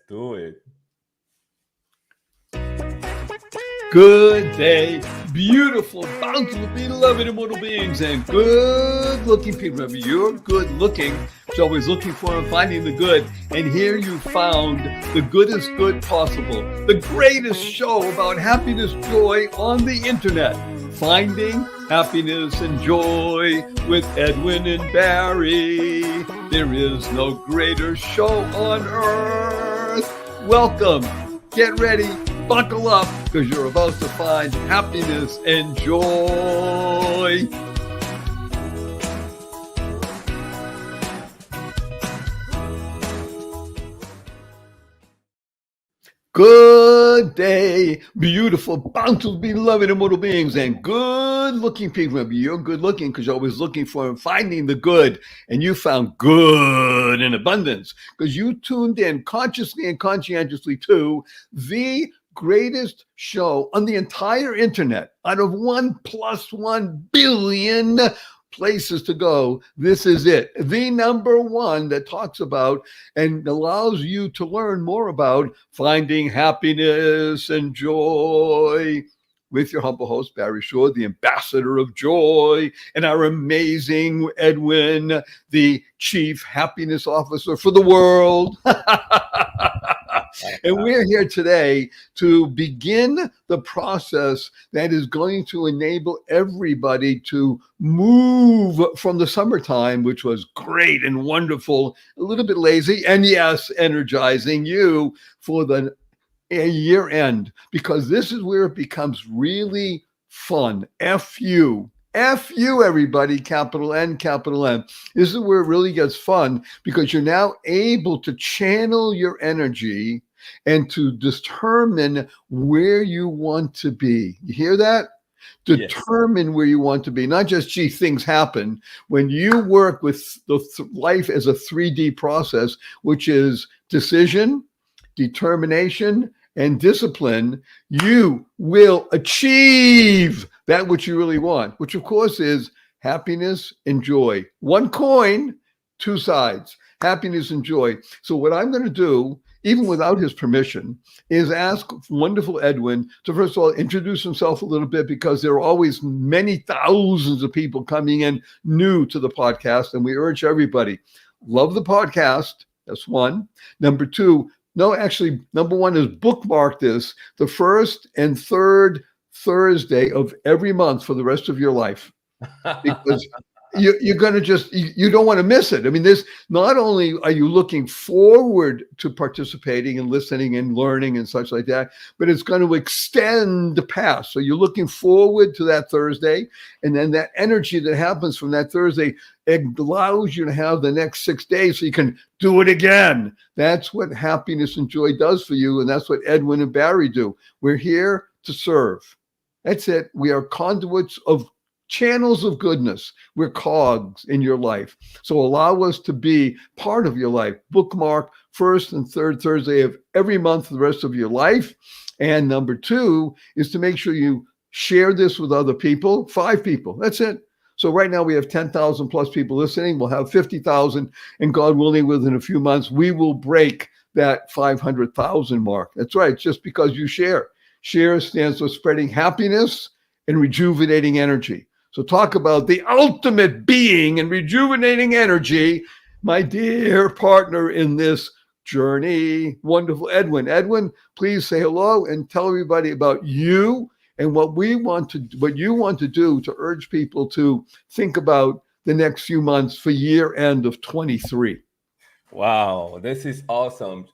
do it. Good day, beautiful, bountiful, beloved immortal beings, and good-looking people. Remember, you're good-looking, so always looking for and finding the good. And here you found the goodest good possible, the greatest show about happiness, joy on the internet. Finding happiness and joy with Edwin and Barry. There is no greater show on earth. Welcome. Get ready. Buckle up, because you're about to find happiness and joy. Good day, beautiful, bountiful, beloved immortal beings, and good-looking people. Remember, you're good-looking because you're always looking for and finding the good, and you found good in abundance because you tuned in consciously and conscientiously to the greatest show on the entire internet out of 1+1 billion places to go. This is it, the number one that talks about and allows you to learn more about finding happiness and joy with your humble host, Barry Shore, the ambassador of joy, and our amazing Edwin, the chief happiness officer for the world. And we're here today to begin the process that is going to enable everybody to move from the summertime, which was great and wonderful, a little bit lazy, and yes, energizing you for the year end, because this is where it becomes really fun. F-U, everybody, capital N, capital M. This is where it really gets fun because you're now able to channel your energy and to determine where you want to be. You hear that? Determine where you want to be, not just, gee, things happen. When you work with the life as a 3D process, which is decision, determination, and discipline, you will achieve that which you really want, which of course is happiness and joy. One coin, two sides, happiness and joy. So what I'm going to do, even without his permission, is ask wonderful Edwin to first of all introduce himself a little bit, because there are always many thousands of people coming in new to the podcast, and we urge everybody, love the podcast. That's one. Number two, no, actually, number one is bookmark this, the first and third Thursday of every month for the rest of your life, because you're going to just, you don't want to miss it. I mean, this, not only are you looking forward to participating and listening and learning and such like that, but it's going to extend past. So you're looking forward to that Thursday, and then that energy that happens from that Thursday, it allows you to have the next 6 days so you can do it again. That's what happiness and joy does for you, and that's what Edwin and Barry do. We're here to serve. That's it. We are conduits of channels of goodness. We're cogs in your life. So allow us to be part of your life. Bookmark first and third Thursday of every month for the rest of your life. And number two is to make sure you share this with other people, 5 people. That's it. So right now we have 10,000 plus people listening. We'll have 50,000, and God willing, within a few months, we will break that 500,000 mark. That's right. Just because you share. Share stands for spreading happiness and rejuvenating energy. So talk about the ultimate being and rejuvenating energy, my dear partner in this journey, wonderful Edwin. Edwin, please say hello and tell everybody about you and what you want to do to urge people to think about the next few months for year end of 23. Wow, this is awesome.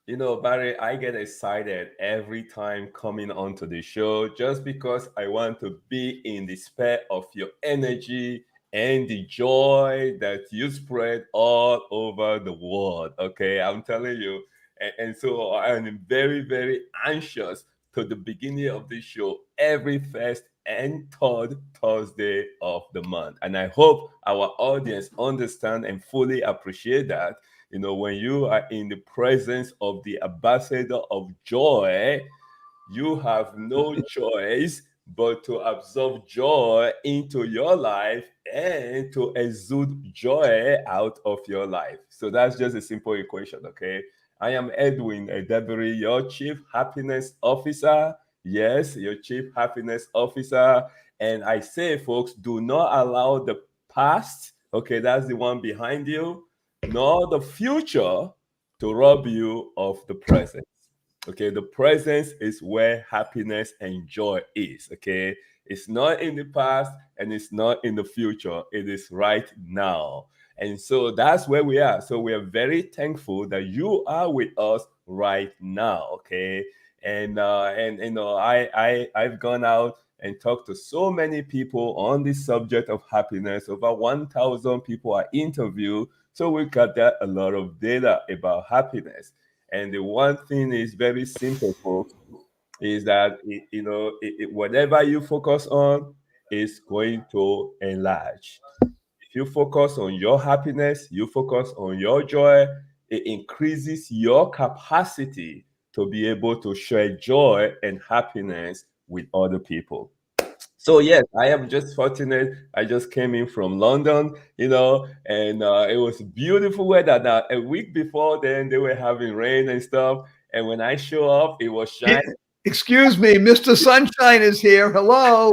You know, Barry, I get excited every time coming onto the show just because I want to be in the sphere of your energy and the joy that you spread all over the world. Okay, I'm telling you. And so I'm very, very anxious to the beginning of the show every first and third Thursday of the month. And I hope our audience understand and fully appreciate that. You know, when you are in the presence of the ambassador of joy, you have no choice but to absorb joy into your life and to exude joy out of your life. So that's just a simple equation, okay? I am Edwin Edebiri, your Chief Happiness Officer. Yes, your Chief Happiness Officer. And I say, folks, do not allow the past, okay, that's the one behind you, nor the future to rob you of the present. Okay, the presence is where happiness and joy is. Okay, it's not in the past and it's not in the future, it is right now. And so that's where we are. So we are very thankful that you are with us right now. Okay, and you know, I've gone out and talked to so many people on this subject of happiness. Over 1,000 people are interviewed, so we gather a lot of data about happiness. And the one thing is very simple, folks, is that whatever you focus on is going to enlarge. If you focus on your happiness, you focus on your joy, it increases your capacity to be able to share joy and happiness with other people. So yes, I am just fortunate. I just came in from London, and it was beautiful weather. Now a week before then, they were having rain and stuff, and when I show up, it was Yeah, shining. excuse me, Mr. Sunshine is here. Hello.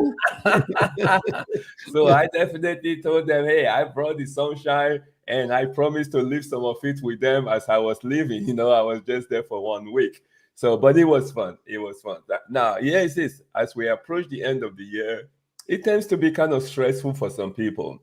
So I definitely told them, hey, I brought the sunshine, and I promised to leave some of it with them as I was leaving. I was just there for 1 week. So, but it was fun. It was fun. Now, here it is. As we approach the end of the year, it tends to be kind of stressful for some people,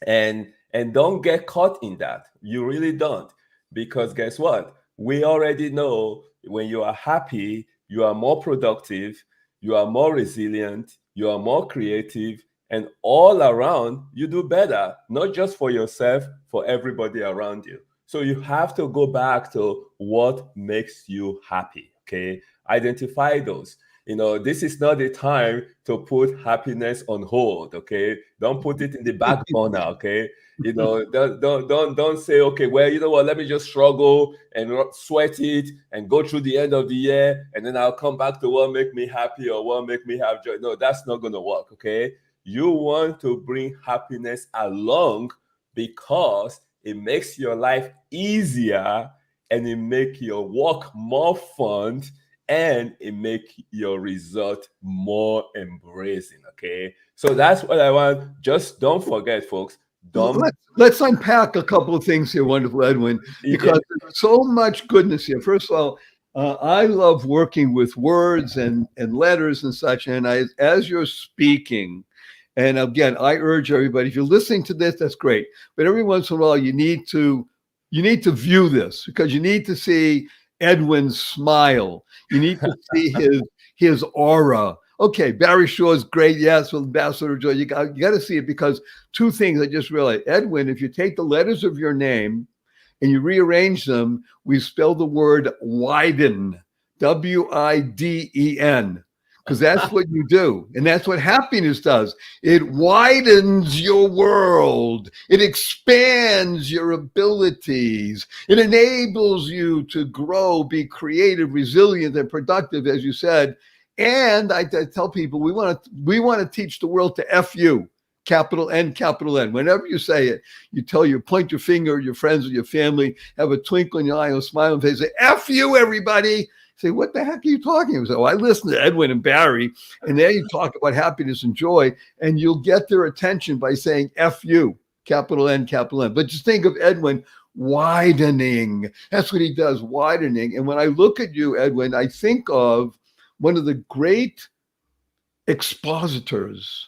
and don't get caught in that. You really don't, because guess what? We already know when you are happy, you are more productive, you are more resilient, you are more creative, and all around you do better, not just for yourself, for everybody around you. So you have to go back to what makes you happy. Okay, identify those. This is not the time to put happiness on hold. Okay, don't put it in the back burner. Okay, don't say, okay, well, you know what, let me just struggle and sweat it and go through the end of the year, and then I'll come back to what make me happy or what make me have joy. No, that's not going to work. Okay, you want to bring happiness along because it makes your life easier, and it make your work more fun, and it make your result more embracing. Okay, so that's what I want. Just don't forget, folks. Don't. Let's unpack a couple of things here, wonderful Edwin, Yeah, because there's so much goodness here. First of all, I love working with words and letters and such. And as you're speaking, and again, I urge everybody, if you're listening to this, that's great. But every once in a while, you need to view this, because you need to see Edwin's smile. You need to see his aura. Okay, Barry Shore is great. Yes, with Ambassador Joy. You got to see it, because two things I just realized. Edwin, if you take the letters of your name and you rearrange them, we spell the word widen, Widen, because that's what you do. And that's what happiness does. It widens your world, it expands your abilities, it enables you to grow, be creative, resilient, and productive, as you said. And I tell people, we want to teach the world to F you, capital N, capital N. Whenever you say it, point your finger at your friends or your family, have a twinkle in your eye, a smile on your face, say, F you, everybody. Say, what the heck are you talking about? So I listen to Edwin and Barry, and there you talk about happiness and joy, and you'll get their attention by saying F you, capital N, capital N. But just think of Edwin widening. That's what he does, widening. And when I look at you, Edwin, I think of one of the great expositors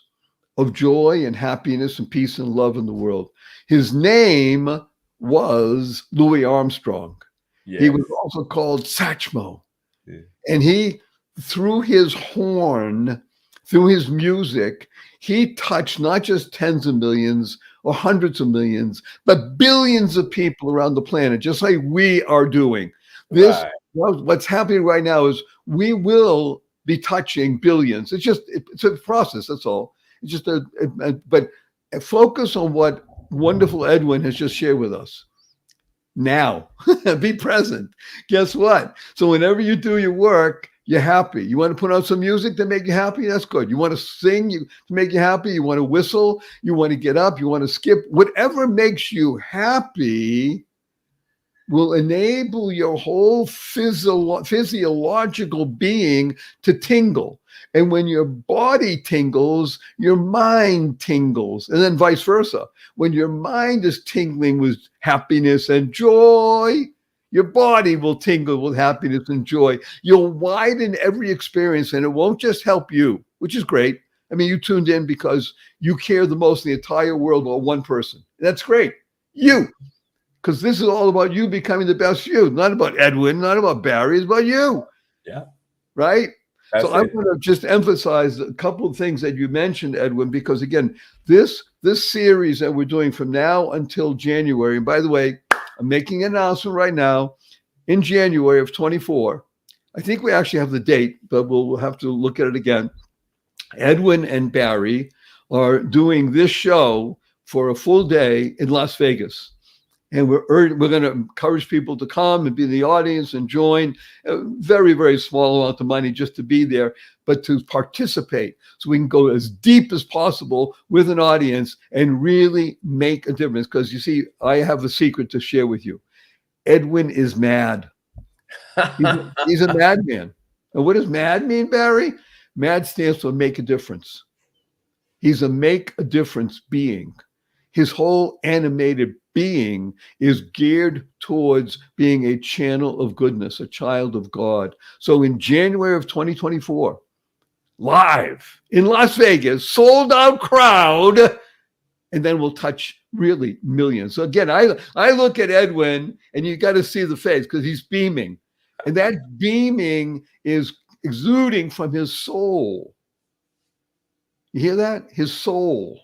of joy and happiness and peace and love in the world. His name was Louis Armstrong. He yes. was also called Satchmo. Yeah. And he, through his horn, through his music, he touched not just tens of millions or hundreds of millions, but billions of people around the planet, just like we are doing. Right. What's happening right now is we will be touching billions. It's a process. That's all. It's just but focus on what wonderful Edwin has just shared with us. Now, be present. Guess what? So whenever you do your work, you're happy. You want to put on some music to make you happy? That's good. You want to sing to make you happy? You want to whistle? You want to get up? You want to skip? Whatever makes you happy, will enable your whole physiological being to tingle. And when your body tingles, your mind tingles, and then vice versa. When your mind is tingling with happiness and joy, your body will tingle with happiness and joy. You'll widen every experience, and it won't just help you, which is great. I mean, you tuned in because you care the most in the entire world about one person. That's great. You. Because this is all about you becoming the best you, not about Edwin, not about Barry, it's about you, Yeah, right? So that's I'm it. going to just emphasize a couple of things that you mentioned, Edwin, because again, this series that we're doing from now until January, and by the way, I'm making an announcement right now in January of 24. I think we actually have the date, but we'll have to look at it again. Edwin and Barry are doing this show for a full day in Las Vegas. And we're going to encourage people to come and be in the audience and join. A very, very small amount of money just to be there, but to participate so we can go as deep as possible with an audience and really make a difference. Because you see, I have a secret to share with you. Edwin is mad. He's a madman. And what does mad mean, Barry? Mad stands for make a difference. He's a make a difference being. His whole animated being is geared towards being a channel of goodness, a child of God. So in January of 2024, live in Las Vegas, sold out crowd, and then we'll touch really millions. So again, I look at Edwin and you got to see the face because he's beaming. And that beaming is exuding from his soul. You hear that? His soul.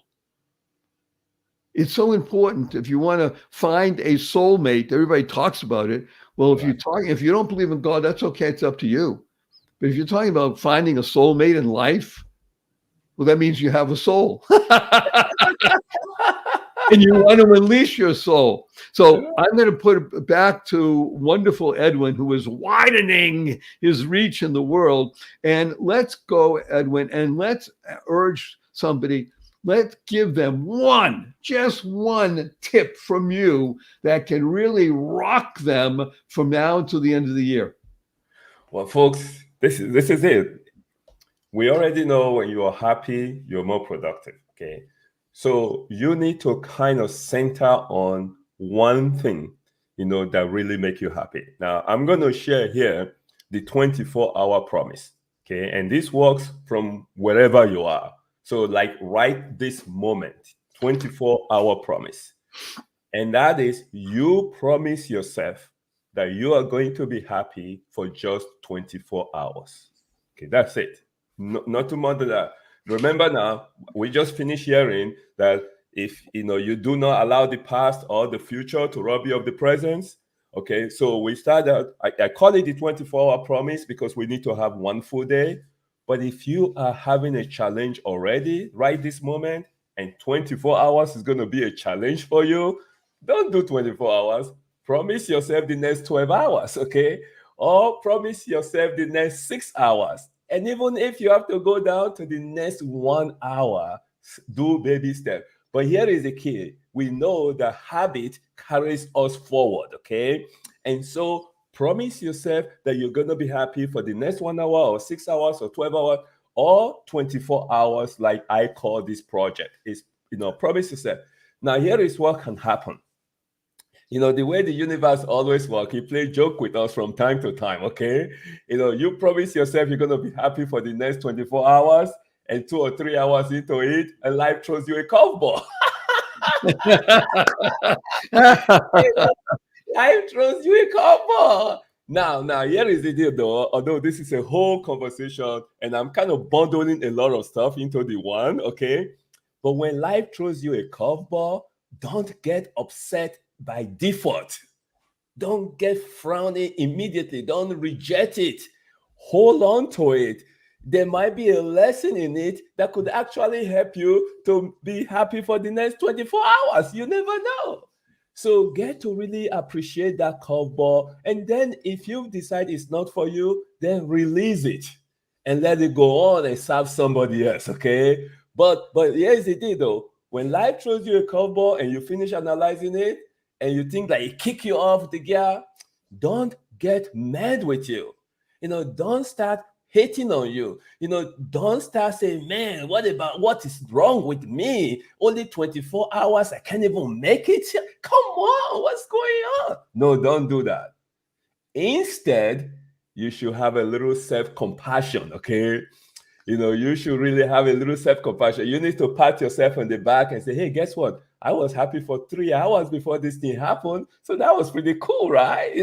It's so important if you want to find a soulmate. Everybody talks about it. Well, Right. if you don't believe in God, that's okay. It's up to you. But if you're talking about finding a soulmate in life, well, that means you have a soul. And you want to unleash your soul. So I'm going to put it back to wonderful Edwin, who is widening his reach in the world. And let's go, Edwin, and let's urge somebody. Let's give them just one tip from you that can really rock them from now until the end of the year. Well, folks, this is it. We already know when you are happy, you're more productive. Okay. So you need to kind of center on one thing, that really make you happy. Now, I'm going to share here the 24-hour promise. Okay. And this works from wherever you are. So like right this moment, 24-hour promise. And that is you promise yourself that you are going to be happy for just 24 hours. Okay, that's it. No, not too much of that. Remember now, we just finished hearing that if you do not allow the past or the future to rob you of the present. Okay, so we started. I call it the 24-hour promise because we need to have one full day. But if you are having a challenge already right this moment, and 24 hours is going to be a challenge for you, don't do 24 hours. Promise yourself the next 12 hours, okay? Or promise yourself the next 6 hours. And even if you have to go down to the next 1 hour, do baby steps. But here is the key. We know that habit carries us forward, okay? And so promise yourself that you're going to be happy for the next 1 hour or 6 hours or 12 hours or 24 hours, like I call this project. Is promise yourself. Now, here is what can happen. The way the universe always works, he plays joke with us from time to time, okay? You promise yourself you're going to be happy for the next 24 hours, and 2 or 3 hours into it, and life throws you a curveball. Life throws you a curveball. Now, here is the deal, though. Although this is a whole conversation, and I'm kind of bundling a lot of stuff into the one, okay? But when life throws you a curveball, don't get upset by default. Don't get frowning immediately. Don't reject it. Hold on to it. There might be a lesson in it that could actually help you to be happy for the next 24 hours. You never know. So get to really appreciate that curveball. And then if you decide it's not for you, then release it and let it go on and serve somebody else. Okay. But here's the thing though. When life throws you a curveball and you finish analyzing it, and you think that it kick you off the gear, don't get mad with you. Don't start hating on you. Don't start saying, man, what is wrong with me? Only 24 hours, I can't even make it. Come on, what's going on? No, don't do that. Instead, you should have a little self-compassion, okay? You should really have a little self-compassion. You need to pat yourself on the back and say, hey, guess what? I was happy for 3 hours before this thing happened. So that was pretty cool, right?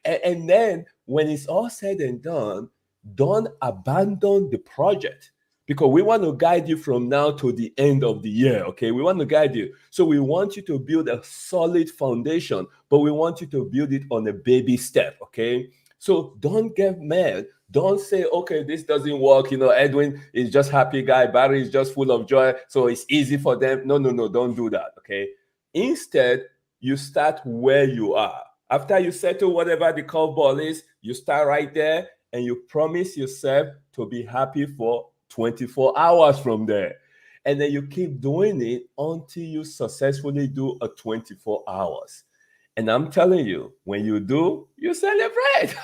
And then when it's all said and done, don't abandon the project, because we want to guide you from now to the end of the year, okay? We want to guide you. So we want you to build a solid foundation, but we want you to build it on a baby step, okay? So don't get mad. Don't say, okay, this doesn't work. Edwin is just happy guy. Barry is just full of joy, so it's easy for them. No, don't do that, okay? Instead, you start where you are. After you settle whatever the curveball is, you start right there, and you promise yourself to be happy for 24 hours from there. And then you keep doing it until you successfully do a 24 hours. And I'm telling you, when you do, you celebrate.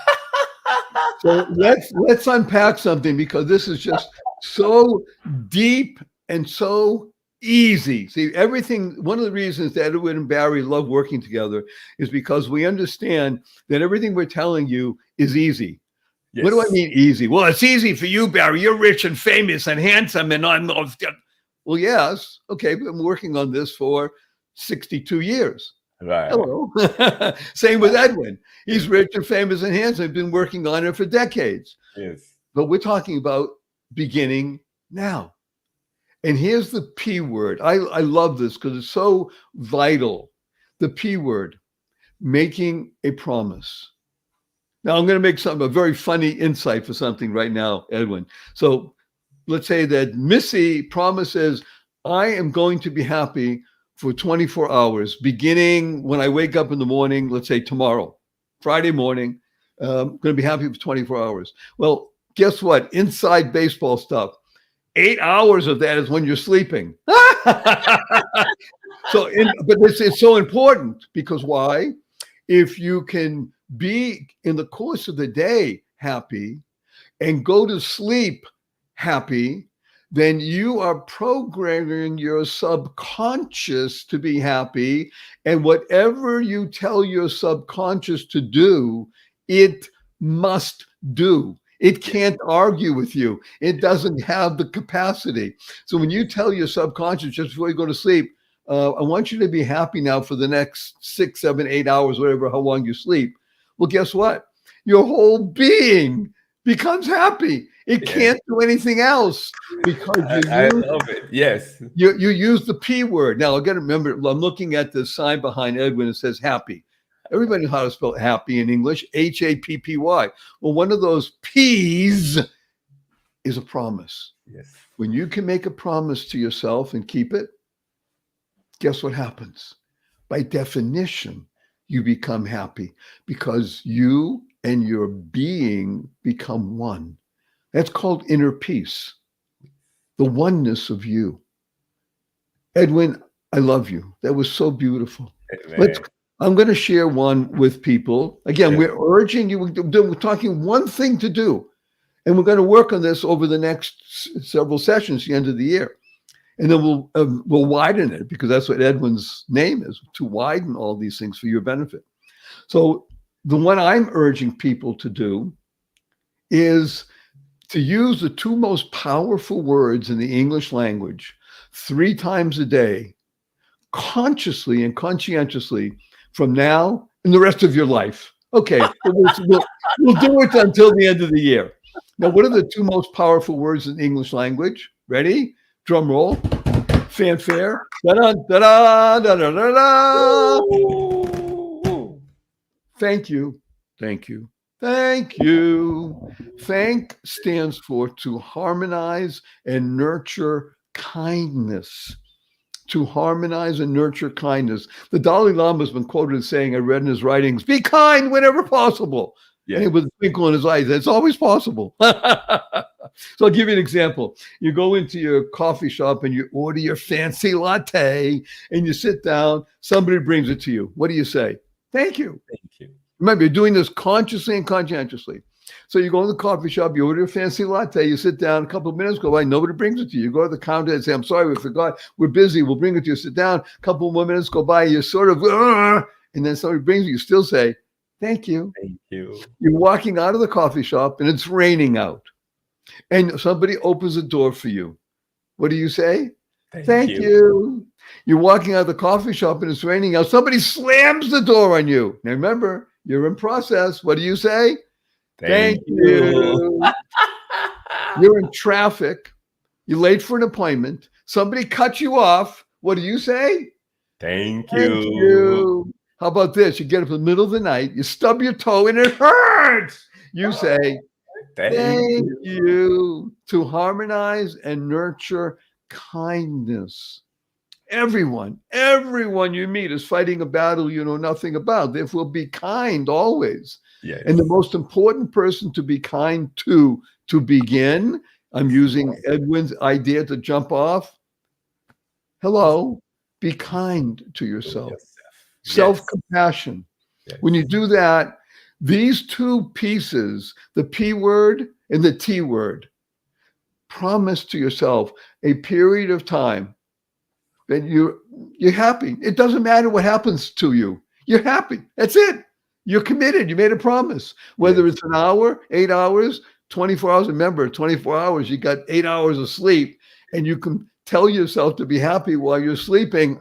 So let's unpack something, because this is just so deep and so easy. See, everything, one of the reasons that Edwin and Barry love working together is because we understand that everything we're telling you is easy. Yes. What do I mean easy? Well, it's easy for you, Barry. You're rich and famous and handsome, and I'm... Well, yes. Okay, but I'm working on this for 62 years. Right. Hello. Same with Edwin. He's rich and famous and handsome. Been working on it for decades. Yes. But we're talking about beginning now. And here's the P word. I love this because it's so vital. The P word, making a promise. Now I'm going to make a very funny insight for something right now, Edwin. So let's say that Missy promises, I am going to be happy for 24 hours, beginning when I wake up in the morning, let's say tomorrow, Friday morning, I'm going to be happy for 24 hours. Well, guess what? Inside baseball stuff. 8 hours of that is when you're sleeping. But it's so important, because why? If you can be in the course of the day happy and go to sleep happy, then you are programming your subconscious to be happy. And whatever you tell your subconscious to do, it must do. It can't argue with you. It doesn't have the capacity. So when you tell your subconscious just before you go to sleep, I want you to be happy now for the next 6, 7, 8 hours, whatever, how long you sleep. Well, guess what? Your whole being becomes happy. It can't do anything else, because I love it. Yes. You use the P word. Now, I got to remember, I'm looking at the sign behind Edwin. It says happy. Everybody knows how to spell happy in English, Happy. Well, one of those P's is a promise. Yes. When you can make a promise to yourself and keep it, guess what happens? By definition, you become happy, because you and your being become one. That's called inner peace, the oneness of you. Edwin, I love you. That was so beautiful. I'm going to share one with people. Again, we're urging you, we're talking one thing to do. And we're going to work on this over the next several sessions, the end of the year. And then we'll widen it, because that's what Edwin's name is, to widen all these things for your benefit. So the one I'm urging people to do is to use the two most powerful words in the English language 3 times a day, consciously and conscientiously, from now and the rest of your life. Okay, we'll do it until the end of the year. Now, what are the 2 most powerful words in the English language? Ready? Drum roll. Fanfare. Da-da, da-da, da-da, da-da. Thank you. Thank you. Thank you. Thank stands for to harmonize and nurture kindness. To harmonize and nurture kindness. The Dalai Lama has been quoted as saying, I read in his writings, be kind whenever possible. Yeah. And with a twinkle in his eyes, it's always possible. So I'll give you an example. You go into your coffee shop and you order your fancy latte and you sit down, somebody brings it to you. What do you say? Thank you. Thank you. Remember, you're doing this consciously and conscientiously. So you go to the coffee shop, you order a fancy latte, you sit down, a couple of minutes go by, nobody brings it to you. You go to the counter and say, I'm sorry, we forgot, we're busy, we'll bring it to you. Sit down, a couple more minutes go by, you're sort of, and then somebody brings it, you still say, thank you. Thank you. You're walking out of the coffee shop and it's raining out. And somebody opens the door for you. What do you say? Thank you. You're walking out of the coffee shop and it's raining out. Somebody slams the door on you. Now remember, you're in process. What do you say? Thank you. You're in traffic. You're late for an appointment. Somebody cuts you off. What do you say? Thank Thank you. you. How about this? You get up in the middle of the night, you stub your toe and it hurts. You say, thank you. To harmonize and nurture kindness. Everyone you meet is fighting a battle you know nothing about. Therefore, be kind always. Yes. And the most important person to be kind to begin, I'm using Edwin's idea to jump off. Hello, be kind to yourself. Self-compassion. Yes. When you do that, these two pieces, the P word and the T word, promise to yourself a period of time that you're happy. It doesn't matter what happens to you. You're happy. That's it. You're committed. You made a promise. Whether it's an hour, 8 hours, 24 hours. Remember, 24 hours, you got 8 hours of sleep, and you can tell yourself to be happy while you're sleeping.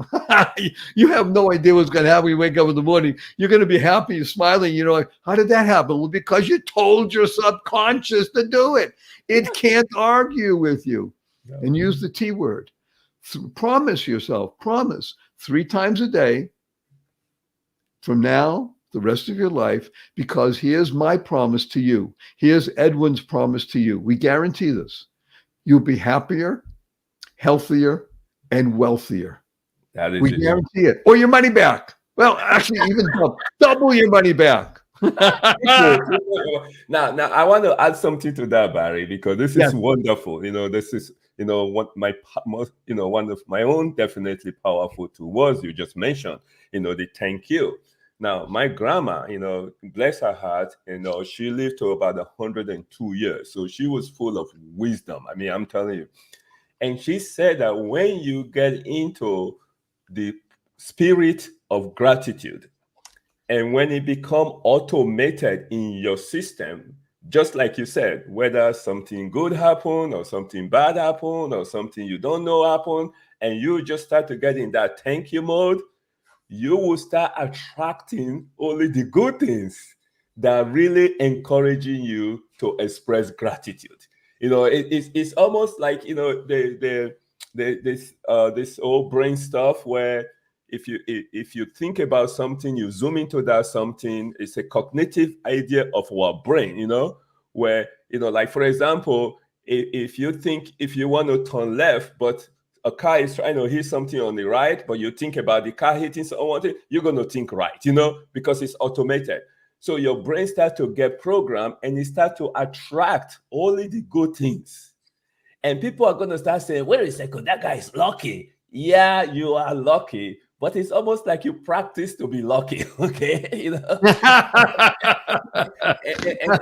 You have no idea what's going to happen when you wake up in the morning. You're going to be happy, you're smiling. You know, like, how did that happen? Well, because you told your subconscious to do it. It can't argue with you. No. And use the T word. Promise yourself, promise 3 times a day from now, the rest of your life, because here's my promise to you. Here's Edwin's promise to you. We guarantee this. You'll be happier, healthier, and wealthier. We guarantee it. Or your money back. Well, actually, even double your money back. Now, I want to add something to that, Barry, because this is wonderful. You know, this is, you know, what my most, you know, one of my own definitely powerful two words you just mentioned, you know, the thank you. Now, my grandma, you know, bless her heart, you know, she lived to about 102 years. So she was full of wisdom. I mean, I'm telling you. And she said that when you get into the spirit of gratitude, and when it become automated in your system, just like you said, whether something good happened or something bad happened or something you don't know happened, and you just start to get in that thank you mode, you will start attracting only the good things that are really encouraging you to express gratitude. You know, it's almost like, you know, this old brain stuff where if you think about something, you zoom into that something. It's a cognitive idea of our brain, you know, where, you know, like for example, if you want to turn left, but a car is trying to hit something on the right, but you think about the car hitting someone, you're going to think right, you know, because it's automated. So your brain starts to get programmed and it starts to attract only the good things. And people are going to start saying, wait a second, that guy is lucky. Yeah, you are lucky, but it's almost like you practice to be lucky, okay? You know?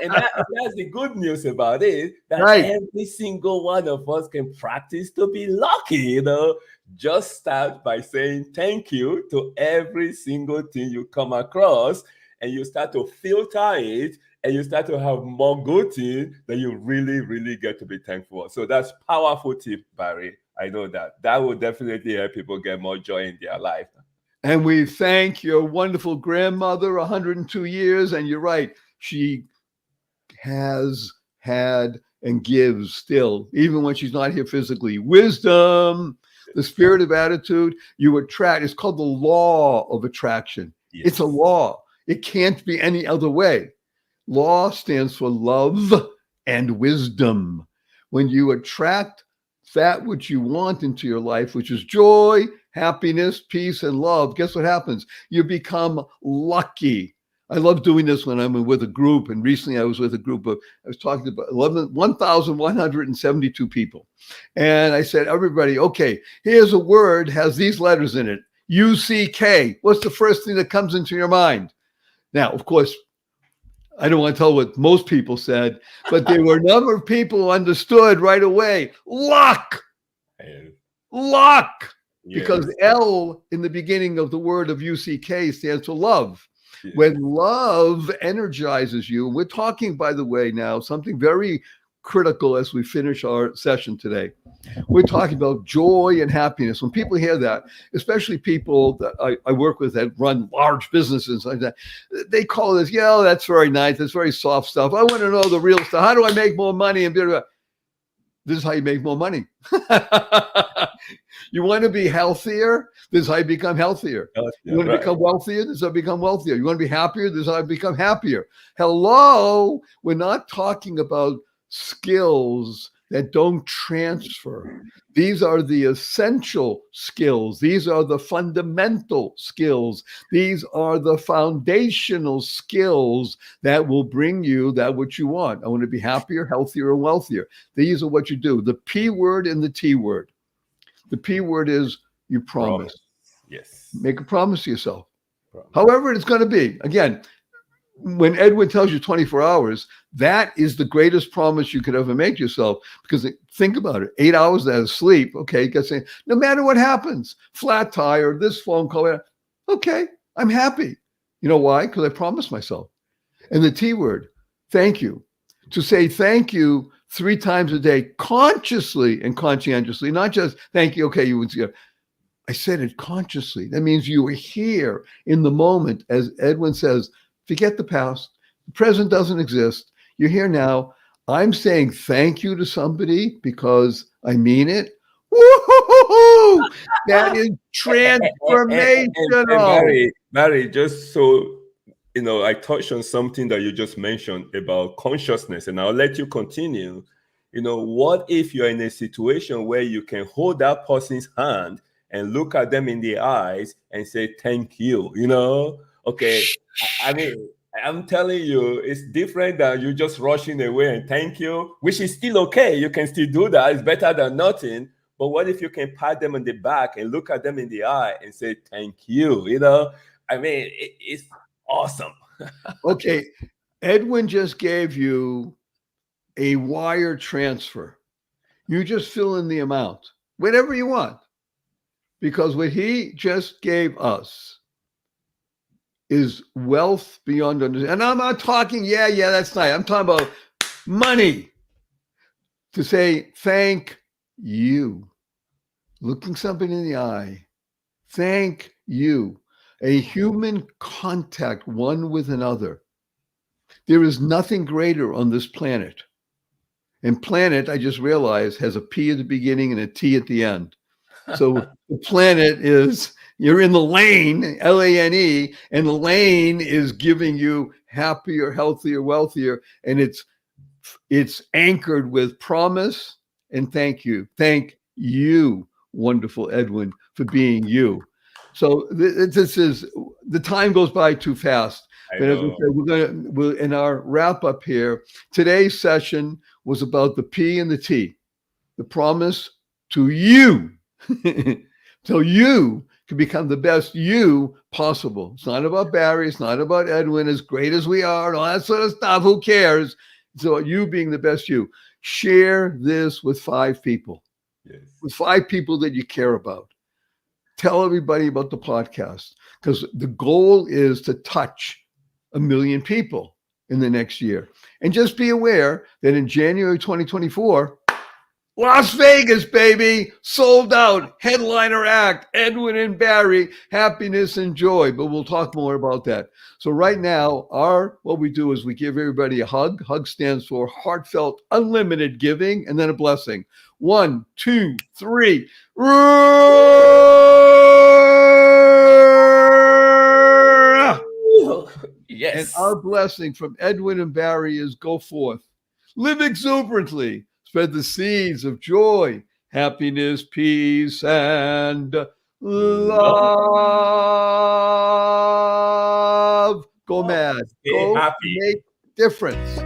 and that's the good news about it, that every single one of us can practice to be lucky, you know? Just start by saying thank you to every single thing you come across, and you start to filter it, and you start to have more good things that you really, really get to be thankful for. So that's powerful tip, Barry. I know that will definitely help people get more joy in their life. And we thank your wonderful grandmother, 102 years. And you're right, she has had and gives still, even when she's not here physically. Wisdom, the spirit of attitude, you attract. It's called the law of attraction. Yes. It's a law. It can't be any other way. Law stands for love and wisdom. When you attract that which you want into your life, which is joy, happiness, peace, and love, guess what happens? You become lucky. I love doing this when I'm with a group. And recently I was with a group of, I was talking about 1,172 people. And I said, everybody, okay, here's a word, has these letters in it. UCK. What's the first thing that comes into your mind? Now, of course, I don't want to tell what most people said, but there were a number of people who understood right away. Luck. And Luck. Because yes, L in the beginning of the word of UCK stands for love. yes, When love energizes you, we're talking, by the way, now something very critical as we finish our session today. We're talking about joy and happiness. When people hear that, especially people that I work with that run large businesses like that, they call this, yeah, that's very nice. That's very soft stuff. I want to know the real stuff. How do I make more money? And this is how you make more money. You want to be healthier? This is how you become healthier. You yeah, want to right. become wealthier? This is how you become wealthier. You want to be happier? This is how you become happier. Hello? We're not talking about skills that don't transfer. These are the essential skills. These are the fundamental skills. These are the foundational skills that will bring you that what you want. I want to be happier, healthier, and wealthier. These are what you do. The P word and the T word. The P word is you promise. Promise. Yes. Make a promise to yourself. Promise. However it's going to be. Again, when Edwin tells you 24 hours, that is the greatest promise you could ever make yourself. Because think about it, 8 hours of sleep. Okay, you can say, no matter what happens, flat tire, this phone call, okay, I'm happy. You know why? Because I promised myself. And the T word, thank you. To say thank you 3 times a day, consciously and conscientiously, not just thank you, okay, you would see. I said it consciously. That means you were here in the moment. As Edwin says, forget the past. The present doesn't exist. You're here now. I'm saying thank you to somebody because I mean it. Woo-hoo-hoo-hoo! That is And transformational. Barry, just so I touched on something that you just mentioned about consciousness, and I'll let you continue. What if you're in a situation where you can hold that person's hand and look at them in the eyes and say, thank you, Okay. I mean, I'm telling you, it's different than you just rushing away and thank you, which is still okay. You can still do that. It's better than nothing. But what if you can pat them on the back and look at them in the eye and say, thank you? I mean, it's awesome. Okay. Edwin just gave you a wire transfer. You just fill in the amount, whatever you want, because what he just gave us is wealth beyond understanding. And I'm not talking, yeah, that's nice. I'm talking about money. To say thank you, looking somebody in the eye, thank you. A human contact one with another. There is nothing greater on this planet. And planet, I just realized, has a P at the beginning and a T at the end. So the planet is, you're in the lane, Lane, and the lane is giving you happier, healthier, wealthier. And it's anchored with promise and thank you. Thank you, wonderful Edwin, for being you. So this is, the time goes by too fast. I But as I know. said, we're in our wrap up here. Today's session was about the P and the T, the promise to you, so you can become the best you possible. It's not about Barry. It's not about Edwin, as great as we are and all that sort of stuff. Who cares? It's about you being the best you. Share this with 5 people, Yes. with 5 people that you care about. Tell everybody about the podcast, because the goal is to touch 1 million people in the next year. And just be aware that in January 2024, Las Vegas, baby, sold out, headliner act, Edwin and Barry, happiness and joy. But we'll talk more about that. So right now, what we do is we give everybody a hug. Hug stands for heartfelt, unlimited giving, and then a blessing. 1, 2, 3. And Yes. our blessing from Edwin and Barry is go forth, live exuberantly, spread the seeds of joy, happiness, peace, and Love. love. Go mad. Stay Go happy. make difference.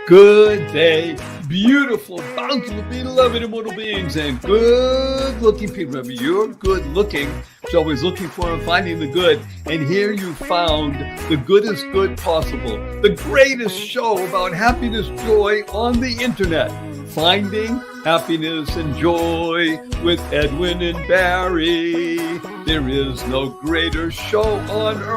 Good day, beautiful, bountiful, beloved immortal beings, and good-looking people. Remember, you're good-looking, so always looking for and finding the good. And here you found the goodest good possible, the greatest show about happiness, joy on the internet. Finding happiness and joy with Edwin and Barry. There is no greater show on earth.